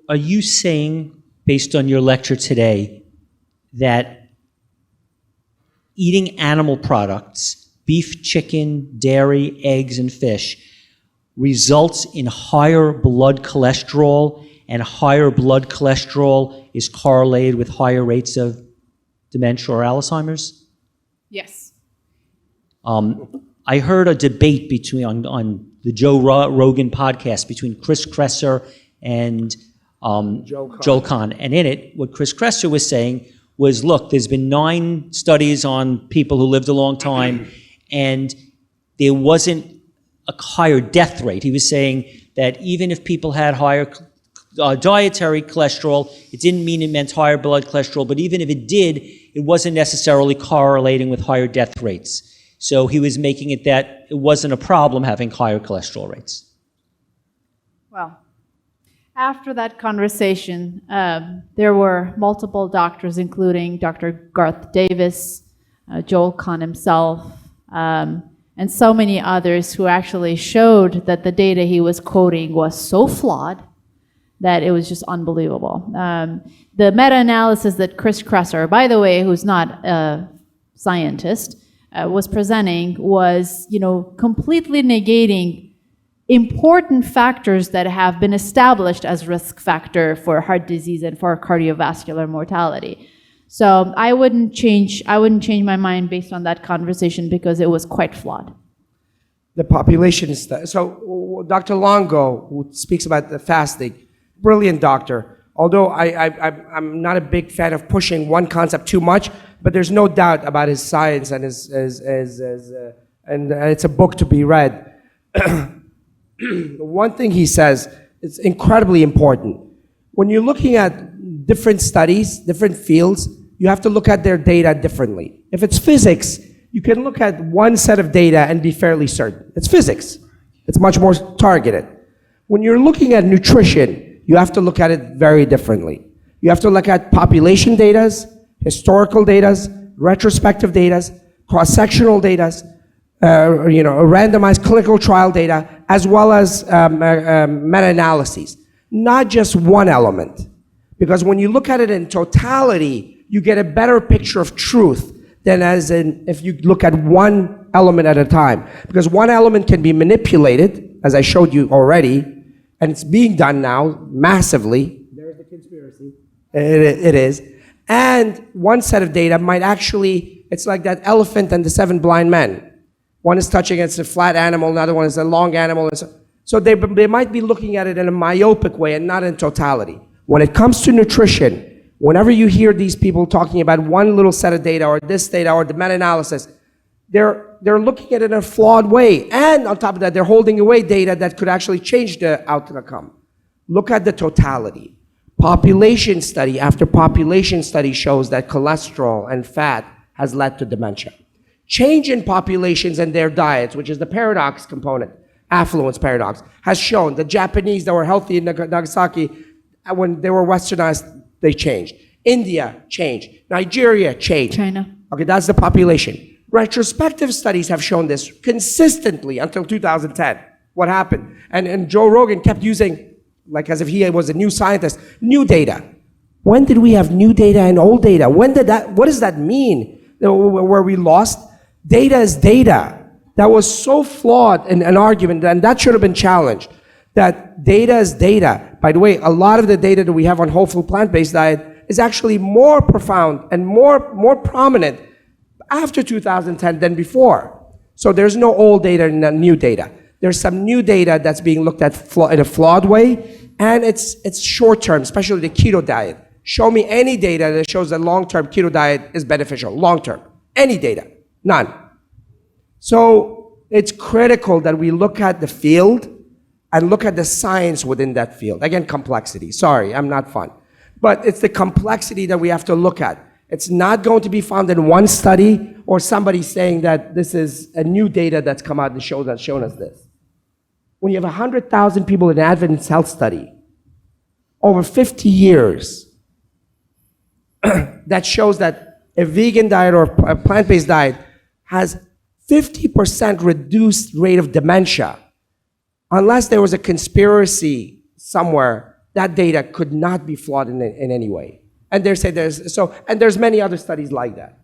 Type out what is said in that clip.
are you saying, based on your lecture today, that eating animal products, beef, chicken, dairy, eggs, and fish, results in higher blood cholesterol, and higher blood cholesterol is correlated with higher rates of dementia or Alzheimer's? Yes. I heard a debate on the Joe Rogan podcast between Chris Kresser and Joel Kahn. And in it, what Chris Kresser was saying was, look, there's been 9 studies on people who lived a long time, and there wasn't a higher death rate. He was saying that even if people had higher dietary cholesterol, it didn't mean it meant higher blood cholesterol, but even if it did, it wasn't necessarily correlating with higher death rates. So he was making it that it wasn't a problem having higher cholesterol rates. Well, after that conversation, there were multiple doctors, including Dr. Garth Davis, Joel Kahn himself, and so many others who actually showed that the data he was quoting was so flawed that it was just unbelievable. The meta-analysis that Chris Kresser, by the way, who's not a scientist, was presenting was, completely negating important factors that have been established as risk factor for heart disease and for cardiovascular mortality. So I wouldn't change my mind based on that conversation because it was quite flawed. The population is so Dr. Longo, who speaks about the fasting, brilliant doctor. Although I'm not a big fan of pushing one concept too much, but there's no doubt about his science and and it's a book to be read. One thing he says is incredibly important. When you're looking at different studies, different fields, you have to look at their data differently. If it's physics, you can look at one set of data and be fairly certain. It's physics. It's much more targeted. When you're looking at nutrition, you have to look at it very differently. You have to look at population data, historical data, retrospective data, cross-sectional data, randomized clinical trial data, as well as meta-analyses. Not just one element. Because when you look at it in totality, you get a better picture of truth than if you look at one element at a time. Because one element can be manipulated, as I showed you already, and it's being done now massively. There's the conspiracy. It is. And one set of data might actually, it's like that elephant and the 7 blind men. One is touching against a flat animal, another one is a long animal. So they might be looking at it in a myopic way and not in totality. When it comes to nutrition, whenever you hear these people talking about one little set of data or this data or the meta-analysis, they're looking at it in a flawed way. And on top of that, they're holding away data that could actually change the outcome. Look at the totality. Population study after population study shows that cholesterol and fat has led to dementia. Change in populations and their diets, which is the paradox component, affluence paradox, has shown the Japanese that were healthy in Nagasaki, when they were westernized, they changed. India changed. Nigeria changed. China. Okay, that's the population. Retrospective studies have shown this consistently until 2010. What happened? And Joe Rogan kept using, like as if he was a new scientist, new data. When did we have new data and old data? What does that mean? Where we lost? Data is data. That was so flawed an argument, and that should have been challenged. That data is data. By the way, a lot of the data that we have on whole food plant-based diet is actually more profound and more prominent after 2010 than before. So there's no old data and no new data. There's some new data that's being looked at in a flawed way, and it's short-term, especially the keto diet. Show me any data that shows that long-term keto diet is beneficial, long-term. Any data, none. So it's critical that we look at the field and look at the science within that field. Again, complexity. Sorry, I'm not fun. But it's the complexity that we have to look at. It's not going to be found in one study or somebody saying that this is a new data that's come out and shown us this. When you have 100,000 people in an Adventist health study, over 50 years, that shows that a vegan diet or a plant-based diet has 50% reduced rate of dementia, unless there was a conspiracy somewhere that data could not be flawed in any way. And they say and there's many other studies like that.